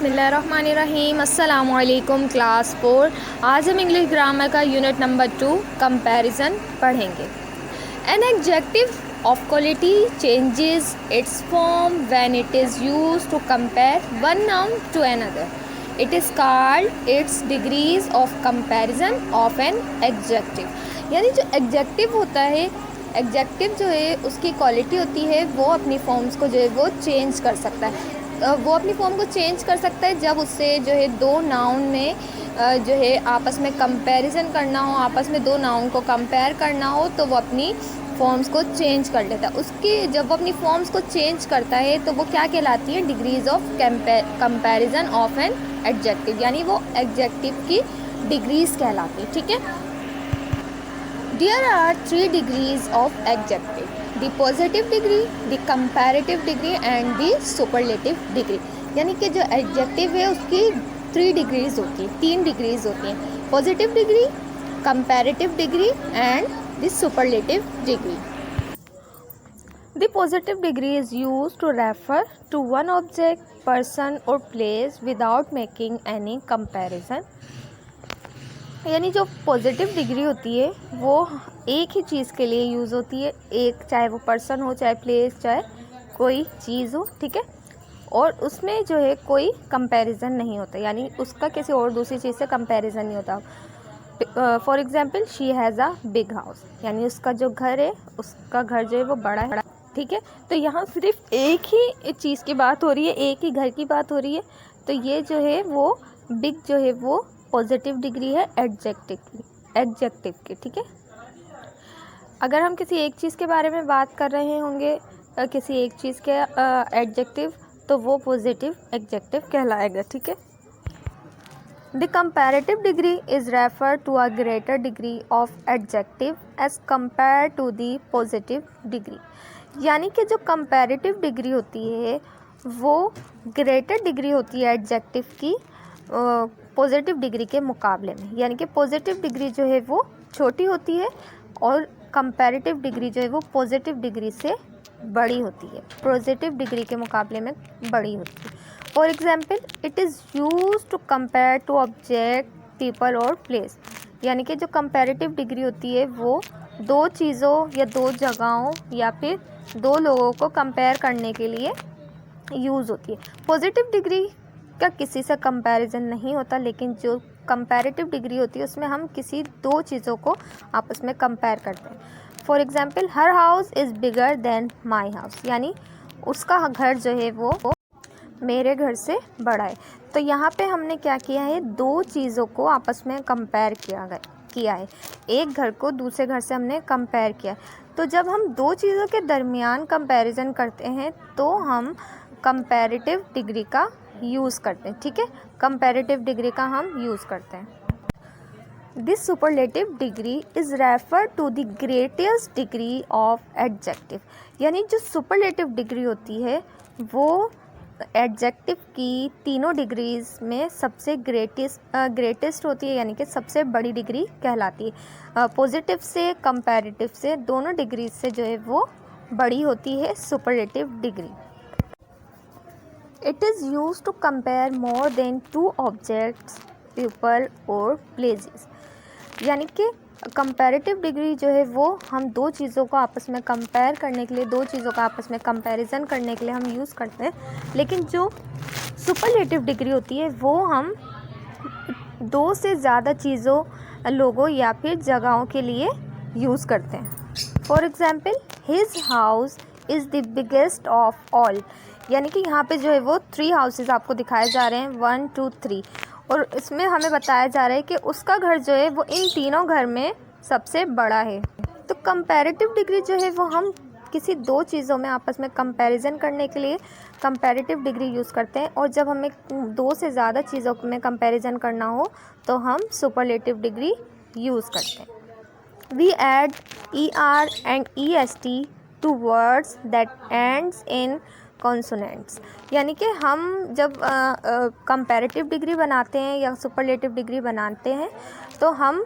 बिस्मिल्लाहिर्रहमानिर्रहीम। अस्सलामु अलैकुम क्लास 4। आज हम इंग्लिश ग्रामर का यूनिट नंबर 2 कंपैरिजन पढ़ेंगे। An adjective of quality changes its form when it is used to compare one noun to another. It is called its degrees of comparison of an adjective. यानी जो adjective होता है, adjective जो है उसकी quality होती है, वो अपनी फॉर्म्स को जो है वो चेंज कर सकता है। वो अपनी फॉर्म को चेंज कर सकता है जब उससे जो है दो नाउन में जो है आपस में कंपैरिजन करना हो, आपस में दो नाउन को कंपेयर करना हो, तो वो अपनी फॉर्म्स को चेंज कर लेता है। उसकी जब वो अपनी फॉर्म्स को चेंज करता है तो वो क्या कहलाती है? Degrees of comparison of an adjective, यानी वो एडजेक्टिव की डिग्रीज कहलाती है। ठीक है। There are 3 degrees of adjective: the positive degree, the comparative degree and the superlative degree। यानी कि जो adjective है उसकी 3 डिग्रीज होती है, 3 डिग्रीज होती हैं: positive degree, comparative degree and the superlative degree। The positive degree is used to refer to one object, person or place without making any comparison। यानी जो पॉजिटिव डिग्री होती है वो एक ही चीज़ के लिए यूज़ होती है, एक चाहे वो पर्सन हो, चाहे प्लेस, चाहे कोई चीज़ हो। ठीक है। और उसमें जो है कोई कंपैरिजन नहीं होता, यानी उसका किसी और दूसरी चीज़ से कंपैरिजन नहीं होता। For example, she has a big house, यानी उसका जो घर है, उसका घर जो है वो बड़ा है। ठीक है। तो यहाँ सिर्फ एक ही चीज़ की बात हो रही है, एक ही घर की बात हो रही है। तो ये जो है वो बिग जो है वो पॉजिटिव डिग्री है एडजेक्टिव की। ठीक है। अगर हम किसी एक चीज़ के बारे में बात कर रहे होंगे, किसी एक चीज़ के एडजेक्टिव, तो वो पॉजिटिव एडजेक्टिव कहलाएगा। ठीक है। The comparative degree is refer to a greater degree of adjective as compare to the positive degree. यानी कि जो कंपैरेटिव डिग्री होती है वो ग्रेटर डिग्री होती है एडजेक्टिव की पॉजिटिव डिग्री के मुकाबले में। यानी कि पॉजिटिव डिग्री जो है वो छोटी होती है और कंपैरेटिव डिग्री जो है वो पॉजिटिव डिग्री से बड़ी होती है, पॉजिटिव डिग्री के मुकाबले में बड़ी होती है। For example, it is used to compare to object, people और प्लेस। यानी कि जो कंपैरेटिव डिग्री होती है वो दो चीज़ों या दो जगहों या फिर दो लोगों को कंपेयर करने के लिए यूज़ होती है। पॉजिटिव डिग्री का किसी से कंपैरिजन नहीं होता, लेकिन जो कंपैरेटिव डिग्री होती है उसमें हम किसी दो चीज़ों को आपस में कंपेयर करते हैं। For example, her house is bigger than my house, यानी उसका घर जो है वो मेरे घर से बड़ा है। तो यहाँ पे हमने क्या किया है? दो चीज़ों को आपस में कंपेयर किया है। एक घर को दूसरे घर से हमने कंपेयर किया। तो जब हम दो चीज़ों के दरमियान कंपैरिजन करते हैं तो हम कंपैरेटिव डिग्री का यूज़ करते हैं। ठीक है। कंपैरेटिव डिग्री का हम यूज़ करते हैं। This superlative degree is refer to the greatest degree of adjective. यानी जो सुपरलेटिव डिग्री होती है वो एडजेक्टिव की तीनों डिग्रीज़ में सबसे ग्रेटेस्ट होती है, यानी कि सबसे बड़ी डिग्री कहलाती है। पॉजिटिव से, कंपैरेटिव से, दोनों डिग्री से जो है वो बड़ी होती है superlative degree. It is used to compare more than two objects, people or places। यानी कि कंपैरेटिव डिग्री जो है वो हम दो चीज़ों को आपस में कंपेयर करने के लिए, दो चीज़ों का आपस में कंपैरिजन करने के लिए हम यूज़ करते हैं। लेकिन जो सुपरलेटिव डिग्री होती है वो हम दो से ज़्यादा चीज़ों, लोगों या फिर जगहों के लिए यूज़ करते हैं। For example, his house is the biggest of all. यानी कि यहाँ पे जो है वो 3 हाउसेस आपको दिखाए जा रहे हैं, 1 2 3, और इसमें हमें बताया जा रहा है कि उसका घर जो है वो इन तीनों घर में सबसे बड़ा है। तो कंपैरेटिव डिग्री जो है वो हम किसी दो चीज़ों में आपस में कंपैरिजन करने के लिए कंपैरेटिव डिग्री यूज़ करते हैं, और जब हमें दो से ज़्यादा चीज़ों में कंपैरिजन करना हो तो हम सुपरलेटिव डिग्री यूज़ करते हैं। We add ER and EST to words that ends in consonants. यानी कि हम जब कंपैरेटिव डिग्री बनाते हैं या सुपरलेटिव डिग्री बनाते हैं तो हम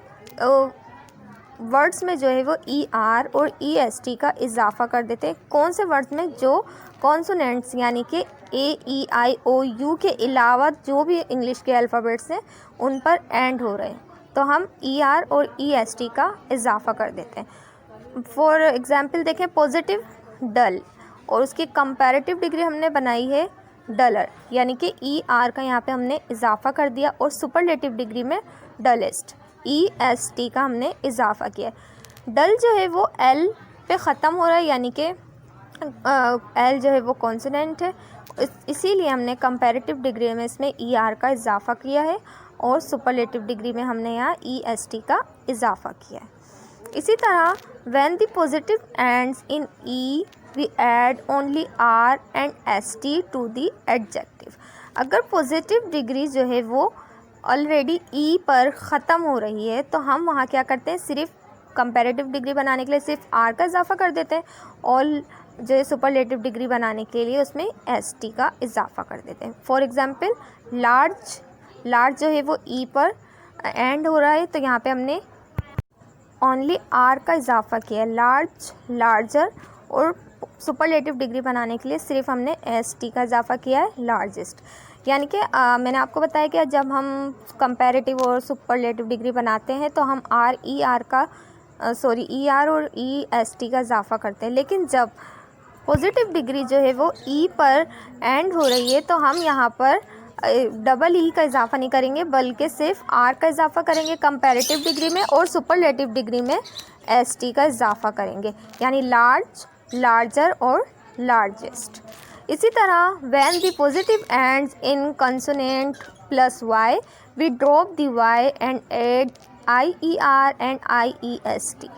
वर्ड्स में जो है वो ER और EST का इजाफा कर देते हैं। कौन से वर्ड्स में? जो कॉन्सोनेंट्स यानी कि AEIOU के अलावा जो भी इंग्लिश के अल्फ़ाबेट्स हैं उन पर एंड हो रहे हैं, तो हम ER और EST का इजाफा कर देते हैं। फॉर एग्ज़ाम्पल देखें, पॉजिटिव डल, और उसकी कंपैरेटिव डिग्री हमने बनाई है डलर, यानी कि ER का यहाँ पे हमने इजाफा कर दिया, और सुपरलेटिव डिग्री में डलेस्ट, EST का हमने इजाफा किया। डल जो है वो L पे ख़त्म हो रहा है, यानी कि L जो है वो कॉन्सोनेंट है, इसीलिए हमने कंपैरेटिव डिग्री में इसमें ER का इजाफा किया है, और सुपरलेटिव डिग्री में हमने यहाँ EST का इजाफा किया है। इसी तरह when the positive ends in E we add only R and ST to the adjective. अगर पॉजिटिव डिग्री जो है वो ऑलरेडी E पर ख़त्म हो रही है तो हम वहाँ क्या करते हैं, सिर्फ कंपैरेटिव डिग्री बनाने के लिए सिर्फ R का इजाफा कर देते हैं, और जो है सुपरलेटिव डिग्री बनाने के लिए उसमें ST का इजाफा कर देते हैं। फॉर एग्ज़ाम्पल लार्ज जो है वो E पर एंड हो रहा है, तो यहाँ पे हमने ओनली R का इजाफा किया है, लार्ज, लार्जर, और सुपरलेटिव डिग्री बनाने के लिए सिर्फ हमने ST का इजाफा किया है, लार्जेस्ट। यानी कि मैंने आपको बताया कि जब हम कंपैरेटिव और सुपरलेटिव डिग्री बनाते हैं तो हम ER और EST का इजाफा करते हैं, लेकिन जब पॉजिटिव डिग्री जो है वो E पर एंड हो रही है तो हम यहाँ पर डबल E का इजाफा नहीं करेंगे, बल्कि सिर्फ R का इजाफा करेंगे कंपैरेटिव डिग्री में, और सुपरलेटिव डिग्री में ST का इजाफा करेंगे, यानी लार्ज, लार्जर और लार्जेस्ट। इसी तरह when the positive ends in consonant plus Y we drop the Y and add IER and IEST।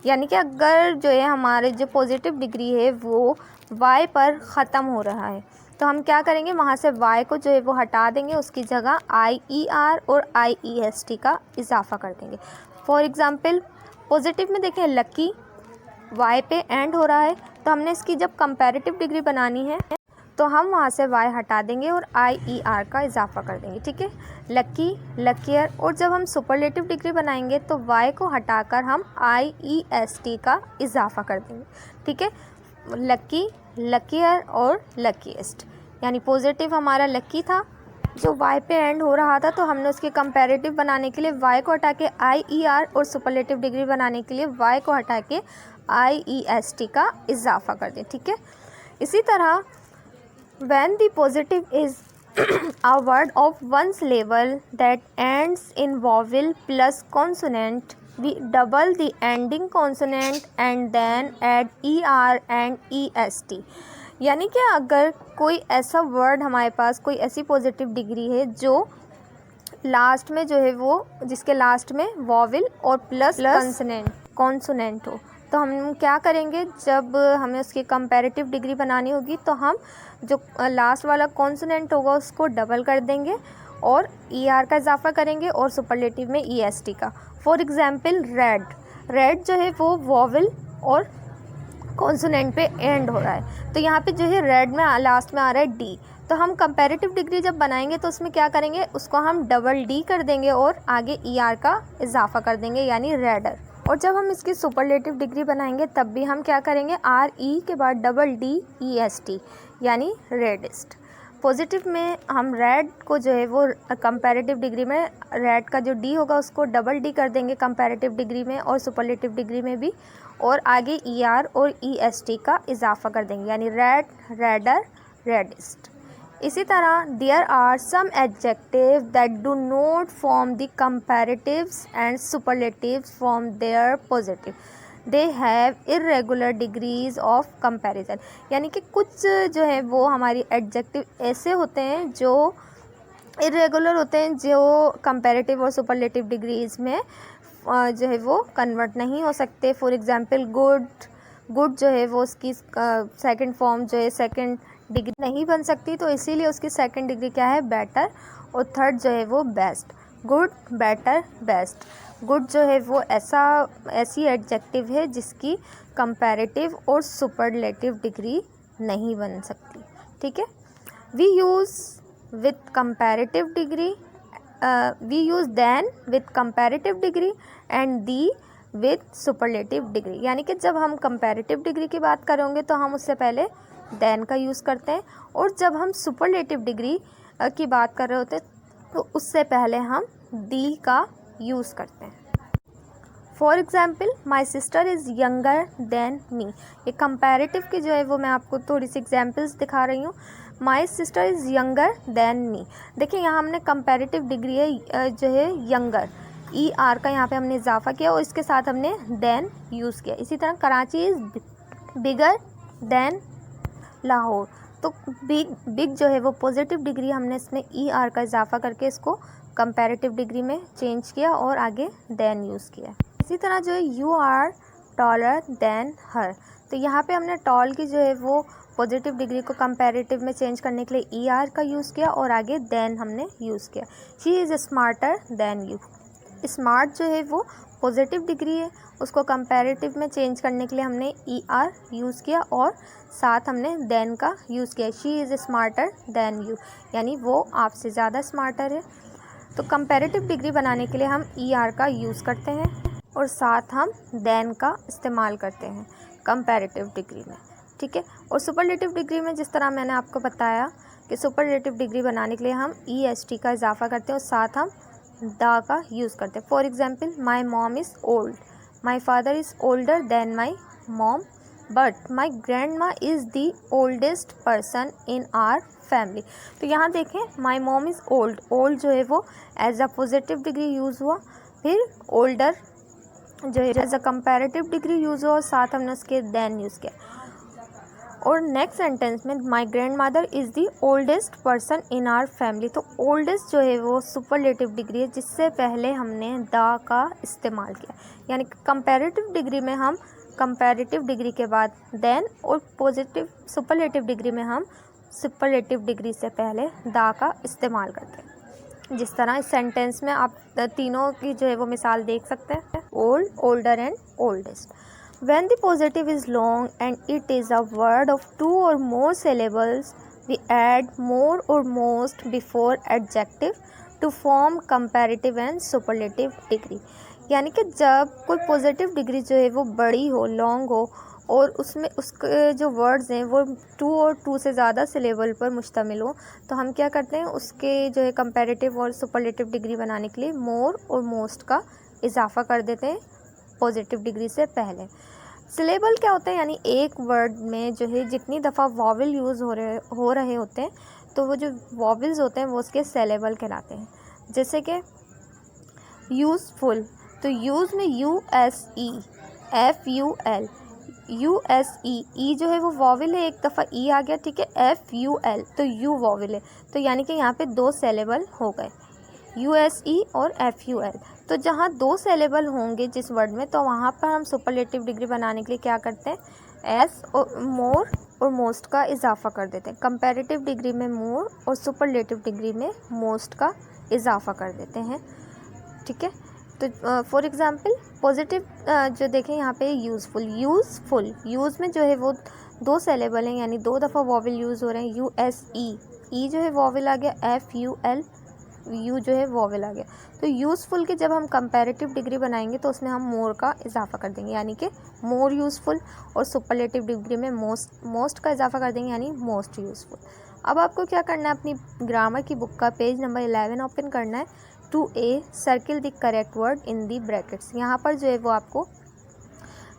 यानी कि अगर जो है हमारे जो पॉजिटिव डिग्री है वो Y पर ख़त्म हो रहा है तो हम क्या करेंगे, वहाँ से Y को जो है वो हटा देंगे, उसकी जगह IER और IEST का इजाफा कर देंगे। फॉर एग्ज़ाम्पल पॉजिटिव में देखें लकी Y पे एंड हो रहा है, तो हमने इसकी जब कंपैरेटिव डिग्री बनानी है तो हम वहाँ से Y हटा देंगे और IER का इजाफा कर देंगे, ठीक है, लकी, लकियर। और जब हम सुपरलेटिव डिग्री बनाएंगे तो Y को हटाकर हम IEST का इजाफा कर देंगे, ठीक है, लकी, लकियर और लकीएस्ट। यानी पॉजिटिव हमारा लकी था जो Y पे एंड हो रहा था, तो हमने उसके कंपैरेटिव बनाने के लिए Y को हटा के IER, और सुपरलेटिव डिग्री बनाने के लिए Y को हटा के IEST का इजाफा कर दें, ठीक है। इसी तरह when the positive is a word of one syllable that ends in vowel plus consonant, we double the ending consonant and then add ER and EST। यानी कि अगर कोई ऐसा वर्ड हमारे पास, कोई ऐसी पॉजिटिव डिग्री है जो लास्ट में जो है वो, जिसके लास्ट में वॉवल और प्लस कॉन्सोनेंट हो, तो हम क्या करेंगे, जब हमें उसकी कंपैरेटिव डिग्री बनानी होगी तो हम जो लास्ट वाला कॉन्सोनेंट होगा उसको डबल कर देंगे और ER का इजाफा करेंगे, और सुपरलेटिव में EST का। फॉर एग्ज़ाम्पल रेड जो है वो वॉवल और कॉन्सोनेंट पे एंड हो रहा है, तो यहाँ पे जो है रेड में लास्ट में आ रहा है D, तो हम कंपैरेटिव डिग्री जब बनाएंगे तो उसमें क्या करेंगे, उसको हम डबल D कर देंगे और आगे ER का इजाफा कर देंगे, यानी रेडर। और जब हम इसकी सुपरलेटिव डिग्री बनाएंगे तब भी हम क्या करेंगे, RE के बाद डबल D EST, यानी रेडेस्ट। पॉजिटिव में हम रेड को जो है वो कंपैरेटिव डिग्री में रेड का जो D होगा उसको डबल D कर देंगे कंपैरेटिव डिग्री में और सुपरलेटिव डिग्री में भी, और आगे ER और EST का इजाफा कर देंगे, यानी रेड, रेडर, रेडिस्ट। इसी तरह there are some adjective that do not form the comparatives and superlatives from their positive, they have irregular degrees of comparison. यानी कि कुछ जो है वो हमारी एडजेक्टिव ऐसे होते हैं जो इरेगुलर होते हैं, जो कंपैरेटिव और सुपरलेटिव डिग्रीज में जो है वो कन्वर्ट नहीं हो सकते। फॉर एग्जांपल गुड जो है वो उसकी सेकंड फॉर्म जो है सेकंड डिग्री नहीं बन सकती, तो इसीलिए उसकी सेकंड डिग्री क्या है, बेटर, और थर्ड जो है वो best. Good, better, best. Good जो है वो ऐसी एडजेक्टिव है जिसकी कंपैरेटिव और सुपरलेटिव डिग्री नहीं बन सकती, ठीक है। We use with comparative degree, we use than with comparative degree and the with superlative degree, यानी कि जब हम कंपैरेटिव डिग्री की बात करेंगे तो हम उससे पहले देन का यूज़ करते हैं, और जब हम सुपरलेटिव डिग्री की बात कर रहे होते हैं तो उससे पहले हम दी का यूज़ करते हैं। For example, my sister is younger than me. ये कंपैरेटिव की जो है वो मैं आपको थोड़ी सी एग्जांपल्स दिखा रही हूँ। My sister is younger than me, देखिए यहाँ हमने कंपैरेटिव डिग्री है जो है यंगर, ई आर का यहाँ पे हमने इजाफा किया और इसके साथ हमने देन यूज़ किया। इसी तरह Karachi is bigger than Lahore, तो बिग जो है वो पॉजिटिव डिग्री, हमने इसमें ई आर का इजाफा करके इसको कंपैरेटिव डिग्री में चेंज किया और आगे देन यूज़ किया। इसी तरह जो है यू आर टॉलर देन हर, तो यहाँ पे हमने टॉल की जो है वो पॉजिटिव डिग्री को कंपैरेटिव में चेंज करने के लिए ई आर का यूज़ किया और आगे देन हमने यूज़ किया। She is smarter than you, smart जो है वो पॉजिटिव डिग्री है, उसको कंपैरेटिव में चेंज करने के लिए हमने ई आर यूज़ किया और साथ हमने देन का यूज़ किया। She is smarter than you, यानी वो आपसे ज़्यादा स्मार्टर है। तो कंपैरेटिव डिग्री बनाने के लिए हम ई आर का यूज़ करते हैं और साथ हम देन का इस्तेमाल करते हैं कंपैरेटिव डिग्री में, ठीक है। और सुपरलेटिव डिग्री में जिस तरह मैंने आपको बताया कि सुपरलेटिव डिग्री बनाने के लिए हम ई एस टी का इजाफा करते हैं और साथ हम द का यूज़ करते हैं। For example, my mom is old, my father is older than my mom, but my grandma is the oldest person in our family. तो यहाँ देखें, my mom is old, old जो है वो as a positive degree use हुआ, फिर older जो है as a comparative degree use हुआ और साथ हमने उसके देन यूज़ किया। और नेक्स्ट सेंटेंस में my grand mother is the oldest person in our family, तो ओल्डेस्ट जो है वो सुपरलेटिव डिग्री है जिससे पहले हमने द का इस्तेमाल किया, यानी कंपैरेटिव डिग्री में हम कंपैरेटिव डिग्री के बाद देन, और पॉजिटिव सुपरलेटिव डिग्री में हम सुपरलेटिव डिग्री से पहले द का इस्तेमाल करते हैं। जिस तरह इस सेंटेंस में आप तीनों की जो है वो मिसाल देख सकते हैं, old, older and oldest. When the positive is long and it is a word of 2 or more syllables, we add more or most before adjective to form comparative and superlative degree। यानी कि जब कोई positive degree जो है वो बड़ी हो, long हो और उसमें उसके जो वर्ड्स हैं वो 2 और 2 से ज़्यादा सिलेबल पर मुश्तमिल हो, तो हम क्या करते हैं, उसके जो है कंपैरेटिव और सुपरलेटिव डिग्री बनाने के लिए मोर और मोस्ट का इजाफा कर देते हैं पॉजिटिव डिग्री से पहले। सिलेबल क्या होता है, यानी एक वर्ड में जो है जितनी दफ़ा वॉवल यूज़ हो रहे होते हैं तो वो जो वॉवल्स होते हैं वो उसके सिलेबल कहलाते हैं। जैसे कि यूज़फुल, तो यूज़ में U S E, F U L, U S E, E जो है वो वॉवल है, एक दफ़ा ई आ गया, ठीक है। एफ यू एल, तो यू वॉवल है, तो यानी कि यहाँ पे 2 सिलेबल हो गए, यू एस ई और एफ यू एल। तो जहाँ 2 सिलेबल होंगे जिस वर्ड में, तो वहाँ पर हम सुपरलेटिव डिग्री बनाने के लिए क्या करते हैं, एस और मोर और मोस्ट का इजाफा कर देते हैं। कंपैरेटिव डिग्री में मोर और सुपरलेटिव डिग्री में मोस्ट का इजाफा कर देते हैं, ठीक है। तो फॉर एग्ज़ाम्पल पॉजिटिव जो देखें यहाँ पे यूज़फुल, यूज़फुल, यूज़ में जो है वो 2 सिलेबल हैं, यानी 2 दफ़ा वॉवल यूज़ हो रहे हैं, यू एस ई, ई जो है वॉवल आ गया, एफ यू एल, यू जो है वॉवल आ गया। तो यूज़फुल की जब हम कंपैरेटिव डिग्री बनाएंगे तो उसमें हम मोर का इजाफा कर देंगे, यानी कि मोर यूज़फुल, और सुपरलेटिव डिग्री में मोस्ट का इजाफा कर देंगे, यानी मोस्ट यूज़फुल। अब आपको क्या करना है, अपनी ग्रामर की बुक का पेज नंबर 11 ओपन करना है। 2A, circle the correct word in the brackets. यहाँ पर जो है वो आपको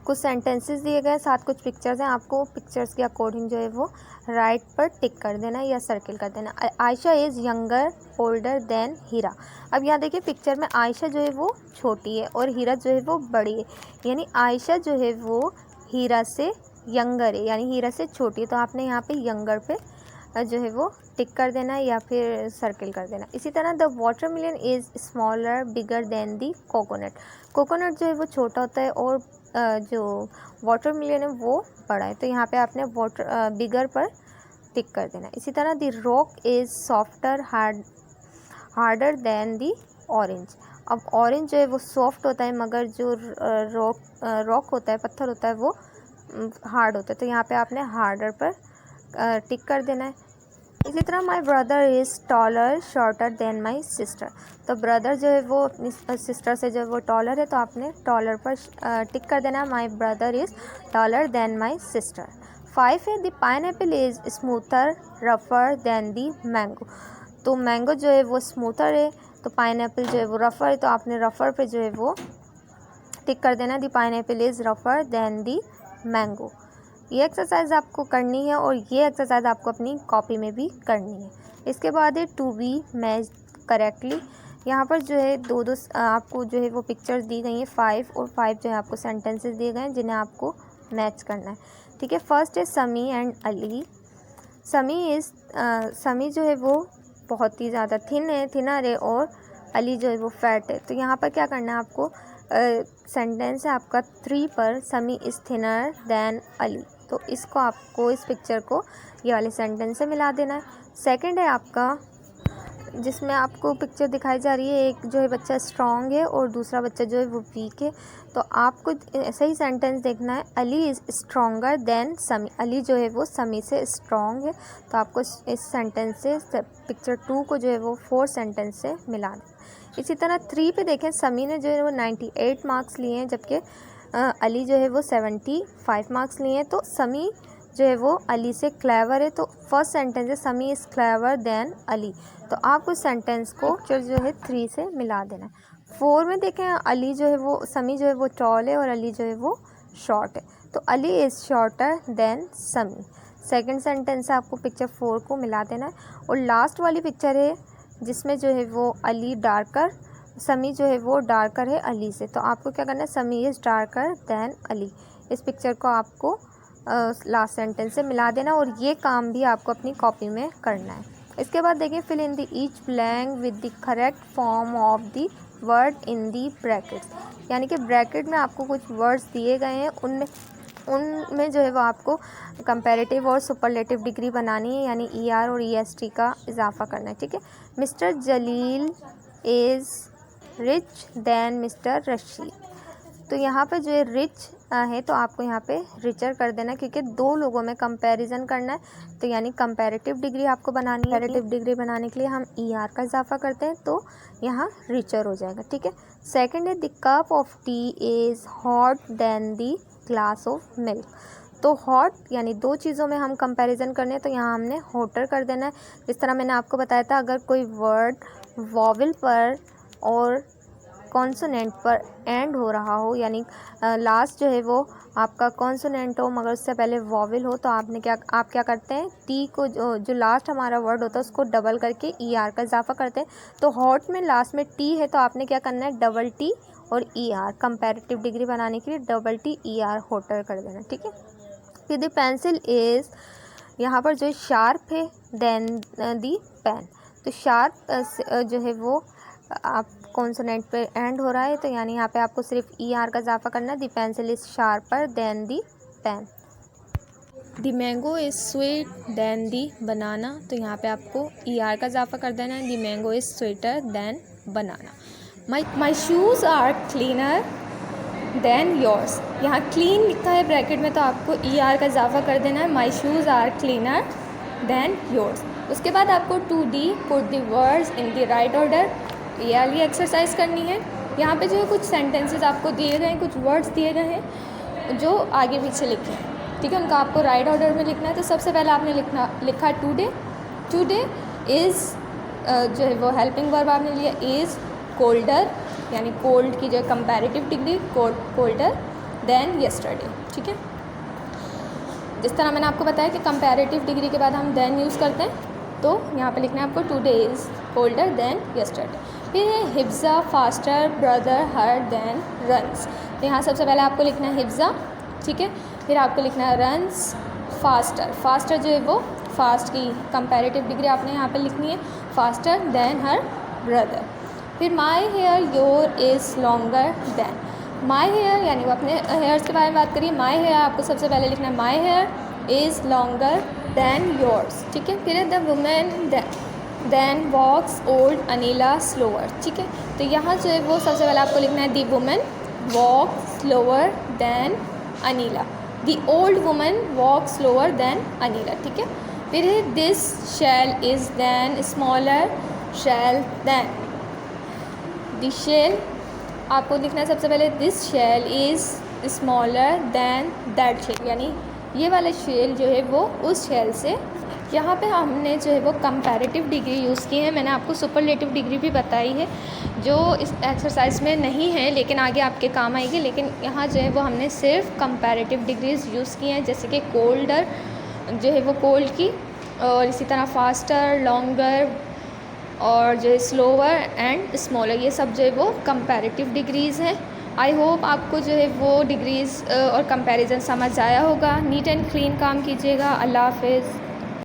कुछ सेंटेंसेस दिए गए, साथ कुछ पिक्चर्स हैं, आपको पिक्चर्स के अकॉर्डिंग जो है वो राइट पर टिक कर देना है या सर्किल कर देना। Ayesha is younger older than Hira. अब यहाँ देखिए पिक्चर में आयशा जो है वो छोटी है और हीरा जो है वो बड़ी है, यानी आयशा जो है वो हीरा से यंगर है, यानी हीरा से छोटी है, तो आपने यहाँ पे यंगर पे जो है वो टिक कर देना है या फिर सर्किल कर देना। इसी तरह the watermelon is smaller bigger than the coconut. Coconut जो है वो छोटा होता है और जो वाटरमेलन है वो बड़ा है, तो यहाँ पे आपने वाटर बिगर पर टिक कर देना। इसी तरह the rock is softer harder than the orange. अब ऑरेंज जो है वो सॉफ्ट होता है, मगर जो रॉक होता है, पत्थर होता है, वो हार्ड होता है, तो यहाँ पे आपने हार्डर पर टिक कर देना है। इसी तरह माई brother is taller shorter than my sister. तो ब्रदर जो है वो अपनी सिस्टर से जो है वो टॉलर है, तो आपने टॉलर पर टिक कर देना, my brother is taller than my sister. 5 है द पाइनएप्पल इज़ स्मूथर रफर देन दी मैंगो। तो मैंगो जो है वो स्मूथर है, तो पाइनएप्पल जो है वो रफर है, तो आपने रफर पे जो है वो टिक कर देना, द पाइनएप्पल इज़ रफर देन दी मैंगो। ये एक्सरसाइज आपको करनी है और ये एक्सरसाइज आपको अपनी कॉपी में भी करनी है। इसके बाद है टू बी मैच करेक्टली। यहाँ पर जो है दो आपको जो है वो पिक्चर्स दी गई हैं 5 और 5 जो है आपको सेंटेंसेस दिए गए हैं जिन्हें आपको मैच करना है। ठीक है, फर्स्ट है समी एंड अली। समी जो है वो बहुत ही ज़्यादा थिनर है और अली जो है वो फैट है। तो यहाँ पर क्या करना है आपको, सेंटेंस है आपका 3 पर, समी इज़ थिनर देन अली। तो इसको आपको, इस पिक्चर को ये वाले सेंटेंस से मिला देना है। सेकंड है आपका, जिसमें आपको पिक्चर दिखाई जा रही है, एक जो है बच्चा स्ट्रॉन्ग है और दूसरा बच्चा जो है वो वीक है। तो आपको ऐसा ही सेंटेंस देखना है, अली इज़ स्ट्रॉन्गर देन समी। अली जो है वो समी से स्ट्रॉन्ग है। तो आपको इस सेंटेंस से पिक्चर 2 को जो है वो 4 सेंटेंस से मिला दें। इसी तरह 3 पे देखें, समी ने जो है वो 98 मार्क्स लिए हैं, जबकि अली जो है वो 75 मार्क्स लिए हैं। तो समी जो है वो अली से क्लेवर है। तो फर्स्ट सेंटेंस है समी इज़ क्लेवर देन अली। तो आप उस सेंटेंस को जो है 3 से मिला देना है। 4 में देखें, अली जो है वो, समी जो है वो टॉल है और अली जो है वो शॉर्ट है। तो अली इज़ शॉर्टर देन समी। सेकंड सेंटेंस है, आपको पिक्चर 4 को मिला देना है। और लास्ट वाली पिक्चर है जिसमें जो है वो अली डार्कर, समी जो है वो डार्कर है अली से। तो आपको क्या करना है, समी इज़ डार्कर देन अली। इस पिक्चर को आपको लास्ट सेंटेंस से मिला देना और ये काम भी आपको अपनी कॉपी में करना है। इसके बाद देखिए, fill in the each blank with the correct form of the word in the brackets. यानी कि ब्रैकेट में आपको कुछ वर्ड्स दिए गए हैं, उनमें जो है वो आपको कंपैरेटिव और सुपरलेटिव डिग्री बनानी है, यानी ER और EST का इजाफा करना है। ठीक है, mister Jalil is rich than mister Rashid. तो यहाँ पे जो है रिच है, तो आपको यहाँ पे रिचर कर देना है, क्योंकि 2 लोगों में कंपैरिजन करना है। तो यानी कंपैरेटिव डिग्री आपको बनानी है। कंपैरेटिव डिग्री बनाने के लिए हम ER का इजाफा करते हैं, तो यहाँ रिचर हो जाएगा। ठीक है, सेकंड है the cup of tea is hot than the glass of milk. तो हॉट यानी 2 चीज़ों में हम कंपैरिजन करने हैं, तो यहाँ हमने होटर कर देना है। इस तरह मैंने आपको बताया था, अगर कोई वर्ड वॉवल पर और कॉन्सोनेंट पर एंड हो रहा हो, यानी लास्ट जो है वो आपका कॉन्सोनेंट हो मगर उससे पहले वॉवल हो, तो आप क्या करते हैं, टी को जो लास्ट हमारा वर्ड होता है उसको डबल करके ER का इजाफा करते हैं। तो हॉट में लास्ट में टी है, तो आपने क्या करना है, डबल टी और ER, कंपैरेटिव डिग्री बनाने के लिए डबल टी ER होटर कर देना। ठीक है, फिर द पेंसिल इज़, यहाँ पर जो है शार्प है देन दी पेन। तो शार्प जो है वो आप कॉन्सोनेंट पे एंड हो रहा है, तो यानी यहाँ पे आपको सिर्फ ER का इजाफा करना है। The pencil is sharper than the pen. The mango is sweet than the banana. तो यहाँ पे आपको ER का इजाफा कर देना है। The mango is sweeter than banana. My shoes are cleaner than yours. यहाँ क्लीन लिखा है ब्रैकेट में, तो आपको ER का इजाफा कर देना है। My shoes are cleaner than yours. उसके बाद आपको 2D put the words in the right order, ये वाली एक्सरसाइज करनी है। यहाँ पे जो है कुछ सेंटेंसेस आपको दिए गए हैं, कुछ वर्ड्स दिए गए हैं जो आगे पीछे लिखे हैं। ठीक है, उनका आपको राइट ऑर्डर में लिखना है। तो सबसे पहले आपने लिखा टुडे इज़ जो है वो हेल्पिंग वर्ब आपने लिया, इज़ कोल्डर यानी कोल्ड की जो comparative degree colder than yesterday. ठीक है, जिस तरह मैंने आपको बताया कि कंपैरेटिव डिग्री के बाद हम देन यूज़ करते हैं, तो यहाँ पे लिखना है आपको today is colder than yesterday. फिर है Hifza faster brother her than runs. तो यहाँ सबसे पहले आपको लिखना है हिफ्ज़ा, ठीक है, फिर आपको लिखना है रन्स फास्टर जो है वो फास्ट की कंपैरेटिव डिग्री आपने यहाँ पे लिखनी है, फास्टर देन हर ब्रदर। फिर my hair your is longer than. My hair यानी वो अपने हेयर्स के बारे में बात करिए। माई हेयर आपको सबसे पहले लिखना है my hair is longer than yours. ठीक है, फिर है the women than walks old Anila slower. ठीक है, तो यहाँ जो है वो सबसे पहले आपको लिखना है the women walk slower than Anila, the old women walk slower than Anila. ठीक है, फिर है this shell is than smaller shell than. This shell आपको लिखना है सबसे पहले this shell is smaller than that shell, यानी ये वाला शेल जो है वो उस शेल से। यहाँ पे हमने जो है वो कंपैरेटिव डिग्री यूज़ की है। मैंने आपको सुपरलेटिव डिग्री भी बताई है जो इस एक्सरसाइज में नहीं है लेकिन आगे आपके काम आएगी, लेकिन यहाँ जो है वो हमने सिर्फ कंपैरेटिव डिग्रीज यूज़ की हैं, जैसे कि कोल्डर जो है वो कोल्ड की, और इसी तरह फास्टर, लॉन्गर और जो है स्लोअर एंड स्मॉलर, ये सब जो है वो कंपैरेटिव डिग्रीज़ हैं। आई होप आपको जो है वो डिग्रीज़ और कंपैरिजन समझ आया होगा। नीट एंड क्लीन काम कीजिएगा। अल्लाह हाफिज़।